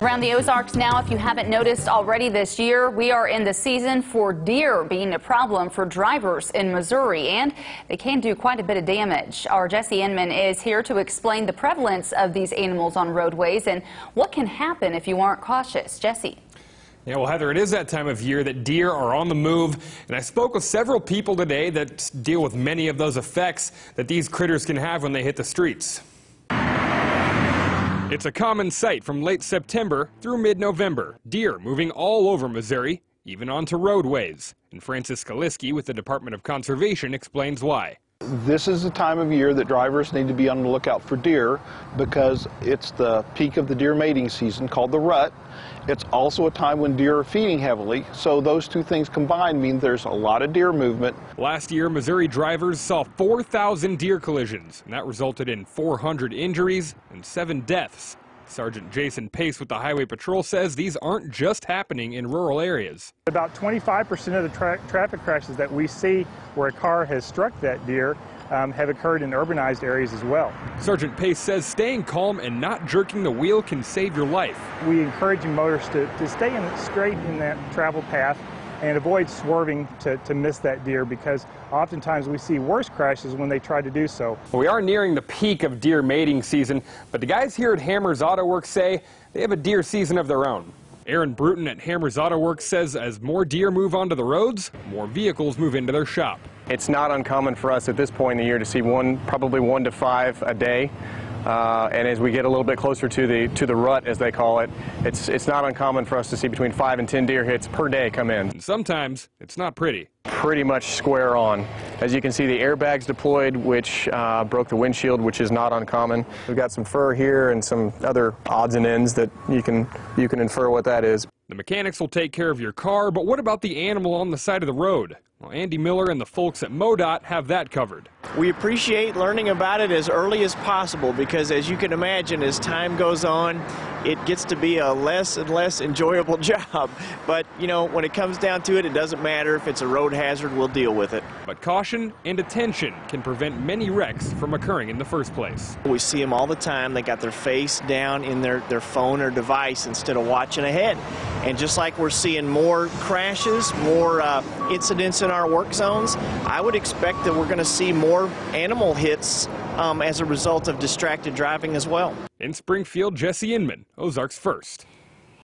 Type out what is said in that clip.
Around the Ozarks now, if you haven't noticed already this year, we are in the season for deer being a problem for drivers in Missouri, and they can do quite a bit of damage. Our Jesse Inman is here to explain the prevalence of these animals on roadways and what can happen if you aren't cautious. Jesse. Yeah, well, Heather, it is that time of year that deer are on the move, and I spoke with several people today that deal with many of those effects that these critters can have when they hit the streets. It's a common sight from late September through mid-November. Deer moving all over Missouri, even onto roadways. And Francis Kaliski with the Department of Conservation explains why. This is the time of year that drivers need to be on the lookout for deer because it's the peak of the deer mating season called the rut. It's also a time when deer are feeding heavily, so those two things combined mean there's a lot of deer movement. Last year, Missouri drivers saw 4,000 deer collisions, and that resulted in 400 injuries and 7 deaths. Sergeant Jason Pace with the Highway Patrol says these aren't just happening in rural areas. About 25% of the traffic crashes that we see where a car has struck that deer have occurred in urbanized areas as well. Sergeant Pace says staying calm and not jerking the wheel can save your life. We encourage motorists to stay straight in that travel path and avoid swerving to miss that deer, because oftentimes we see worse crashes when they try to do so. We are nearing the peak of deer mating season, but the guys here at Hammers Auto Works say they have a deer season of their own. Aaron Bruton at Hammers Auto Works says as more deer move onto the roads, more vehicles move into their shop. It's not uncommon for us at this point in the year to see probably 1 to 5 a day. And as we get a little bit closer to the rut, as they call it, it's not uncommon for us to see between 5 and 10 deer hits per day come in. And sometimes it's not pretty. Pretty much square on. As you can see, the airbags deployed, which broke the windshield, which is not uncommon. We've got some fur here and some other odds and ends that you can infer what that is. The mechanics will take care of your car, but what about the animal on the side of the road? Well, Andy Miller and the folks at MoDOT have that covered. We appreciate learning about it as early as possible because, as you can imagine, as time goes on, it gets to be a less and less enjoyable job. But, you know, when it comes down to it, it doesn't matter. If it's a road hazard, we'll deal with it. But caution and attention can prevent many wrecks from occurring in the first place. We see them all the time. They got their face down in their phone or device instead of watching ahead. And just like we're seeing more crashes, more incidents in our work zones, I would expect that we're going to see more animal hits as a result of distracted driving as well. In Springfield, Jesse Inman, Ozarks First.